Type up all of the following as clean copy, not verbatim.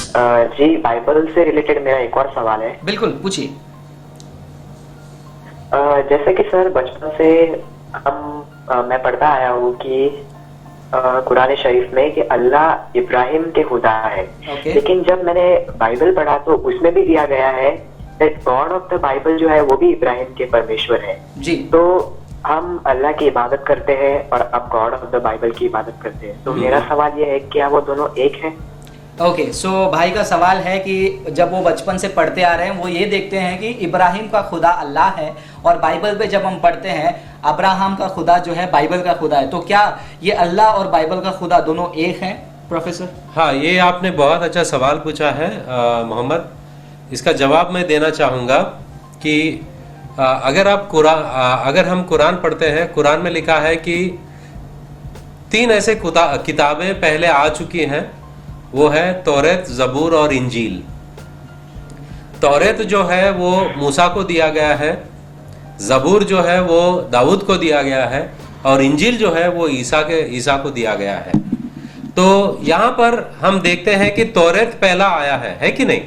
जी, Bible से related मेरा एक और सवाल है। बिल्कुल, पूछिए। जैसे कि सर बचपन से मैं पढ़ता आया हूँ कि कुरान शरीफ में कि अल्लाह इब्राहिम के खुदा है। ओके। लेकिन जब मैंने बाइबल पढ़ा तो उसमें भी दिया गया है that God of the Bible जो है वो भी इब्राहिम के परमेश्वर है। जी। तो हम अल्लाह की इबादत करते हैं और अब गॉड ऑफ द बाइबल की इबादत करते हैं। तो मेरा सवाल ये है कि क्या वो दोनों एक हैं? ओके, सो भाई का सवाल है कि जब वो बचपन से पढ़ते आ रहे हैं वो ये देखते हैं कि इब्राहिम का खुदा अल्लाह है, और बाइबल पे जब हम पढ़ते हैं अब्राहम का खुदा जो है बाइबल का खुदा है, तो क्या ये अल्लाह और बाइबल का खुदा दोनों एक हैं प्रोफेसर? हाँ, ये आपने बहुत अच्छा सवाल पूछा है मोहम्मद। इसका जवाब मैं देना चाहूँगा कि अगर हम कुरान पढ़ते हैं, कुरान में लिखा है कि 3 ऐसे किताबें पहले आ चुकी हैं, वो है तौरेत, जबूर और इंजील। तौरेत जो है वो मूसा को दिया गया है, जबूर जो है वो दाऊद को दिया गया है, और इंजील जो है वो ईसा को दिया गया है। तो यहाँ पर हम देखते हैं कि तौरेत पहला आया है कि नहीं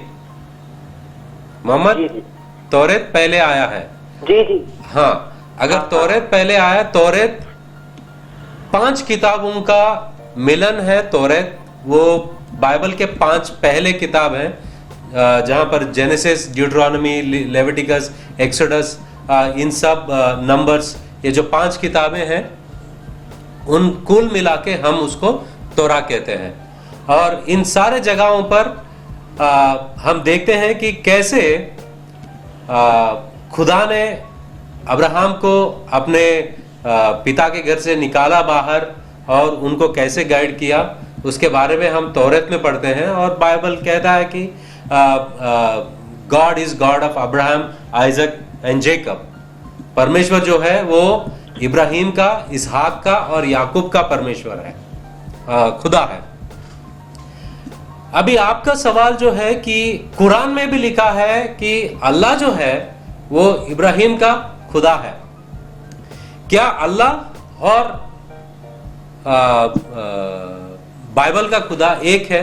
मोहम्मद? जी जी तौरेत पहले आया है। जी जी। हाँ, अगर तौरेत पहले आया, तौरेत 5 किताबों का मिलन है। तौरेत वो बाइबल के 5 पहले किताब हैं, जहां पर जेनेसिस, ड्यूटरोनॉमी, लेविटिकस, एक्सोडस, इन सब नंबर्स, ये जो 5 किताबें हैं उन कुल मिला के हम उसको तोरा कहते हैं। और इन सारे जगहों पर हम देखते हैं कि कैसे खुदा ने अब्राहम को अपने पिता के घर से निकाला बाहर और उनको कैसे गाइड किया, उसके बारे में हम तौरेत में पढ़ते हैं। और बाइबल कहता है कि God is God of Abraham, Isaac and Jacob. परमेश्वर जो है वो इब्राहिम का, इसहाक का और याकूब का परमेश्वर है, खुदा है। अभी आपका सवाल जो है कि कुरान में भी लिखा है कि अल्लाह जो है वो इब्राहिम का खुदा है। क्या अल्लाह और बाइबल का खुदा एक है?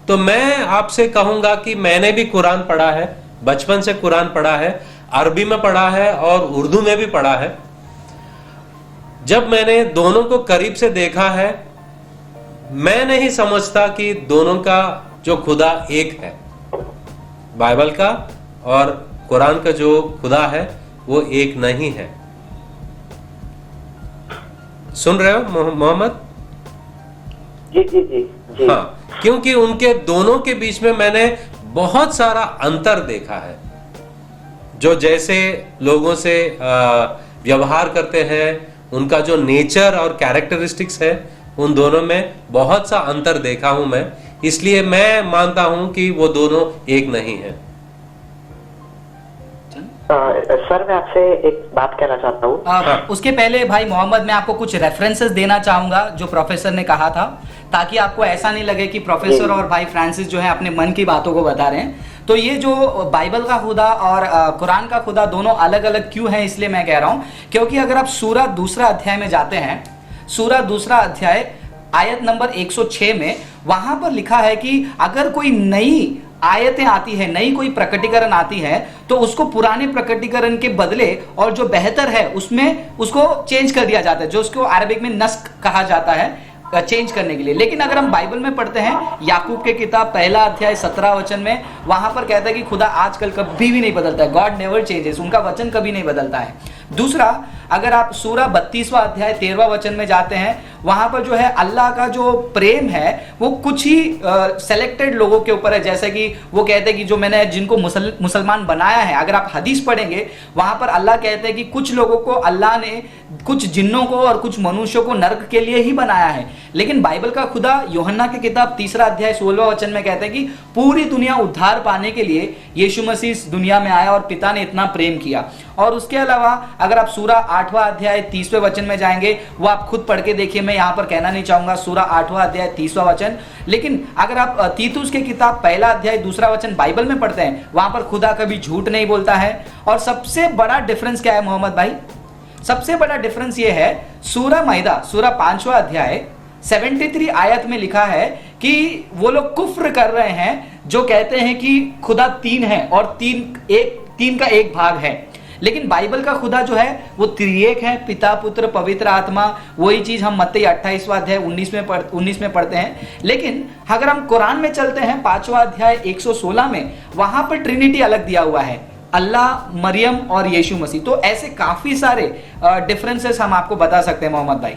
तो मैं आपसे कहूंगा कि मैंने भी कुरान पढ़ा है, बचपन से कुरान पढ़ा है, अरबी में पढ़ा है और उर्दू में भी पढ़ा है। जब मैंने दोनों को करीब से देखा है, मैं नहीं समझता कि दोनों का जो खुदा एक है। बाइबल का और कुरान का जो खुदा है वो एक नहीं है। सुन रहे हो मोहम्मद? जी जी जी जी। हाँ, क्योंकि उनके दोनों के बीच में मैंने बहुत सारा अंतर देखा है। जो जैसे लोगों से व्यवहार करते हैं, उनका जो नेचर और कैरेक्टरिस्टिक्स है, उन दोनों में बहुत सा अंतर देखा हूं मैं। इसलिए मैं मानता हूं कि वो दोनों एक नहीं है। सर मैं आपसे एक बात कहना चाहता हूँ। उसके पहले भाई मोहम्मद, मैं आपको कुछ रेफरेंसेस देना चाहूंगा जो प्रोफेसर ने कहा था, ताकि आपको ऐसा नहीं लगे कि प्रोफेसर और भाई फ्रांसिस जो है अपने मन की बातों को बता रहे हैं। तो ये जो बाइबल का खुदा और कुरान का खुदा दोनों अलग अलग क्यों हैं, इसलिए मैं कह रहा हूं क्योंकि अगर आप सूरा 2 अध्याय में जाते हैं, सूरा 2 अध्याय आयत नंबर 106 में, वहां पर लिखा है कि अगर कोई नई आयतें आती है, नई कोई प्रकटीकरण आती है, तो उसको पुराने प्रकटीकरण के बदले और जो बेहतर है उसमें उसको चेंज कर दिया जाता है, जो उसको अरबिक में नस्ख कहा जाता है, चेंज करने के लिए। लेकिन अगर हम बाइबल में पढ़ते हैं याकूब के किताब 1 अध्याय 17 वचन में, वहां पर कहता है कि खुदा आजकल कभी भी नहीं बदलता है, गॉड नेवर चेंजेस, उनका वचन कभी नहीं बदलता है। दूसरा, अगर आप सूरा 32वां अध्याय 13वां वचन में जाते हैं, वहां पर जो है अल्लाह का जो प्रेम है वो कुछ ही सेलेक्टेड लोगों के ऊपर है। जैसे कि वो कहते हैं कि जो मैंने जिनको मुसलमान बनाया है, अगर आप हदीस पढ़ेंगे वहां पर अल्लाह कहते हैं कि कुछ लोगों को अल्लाह ने, कुछ जिन्नों को और कुछ मनुष्यों को नर्क के लिए ही बनाया है। लेकिन बाइबल का खुदा यूहन्ना की किताब 3 अध्याय 16वां वचन में कहते हैं कि पूरी दुनिया उद्धार पाने के लिए यीशु मसीह इस दुनिया में आया और पिता ने इतना प्रेम किया। और उसके अलावा अगर आप सूरा 8वां अध्याय 30वें वचन में जाएंगे, वो आप खुद पढ़ के देखिए, मैं यहाँ पर कहना नहीं चाहूंगा, सूरा 8वां अध्याय 30वां वचन। लेकिन अगर आप तीतुस के किताब 1 अध्याय 2 वचन बाइबल में पढ़ते हैं, वहां पर खुदा कभी झूठ नहीं बोलता है। और सबसे बड़ा डिफरेंस क्या है मोहम्मद भाई? सबसे बड़ा डिफरेंस ये है, सूरा माइदा, सूरा 5वां अध्याय 73 आयत में लिखा है कि वो लोग कुफ्र कर रहे हैं जो कहते हैं कि खुदा 3 है और तीन का एक भाग है। लेकिन बाइबल का खुदा जो है वो त्रिएक है, पिता पुत्र पवित्र आत्मा। वही चीज हम मत्ती 28वां अध्याय 19 में पढ़ते हैं। लेकिन अगर हम कुरान में चलते हैं 5वां अध्याय 116 में, वहां पर ट्रिनिटी अलग दिया हुआ है, अल्लाह, मरियम और यीशु मसीह। तो ऐसे काफी सारे डिफरेंसेस हम आपको बता सकते हैं मोहम्मद भाई।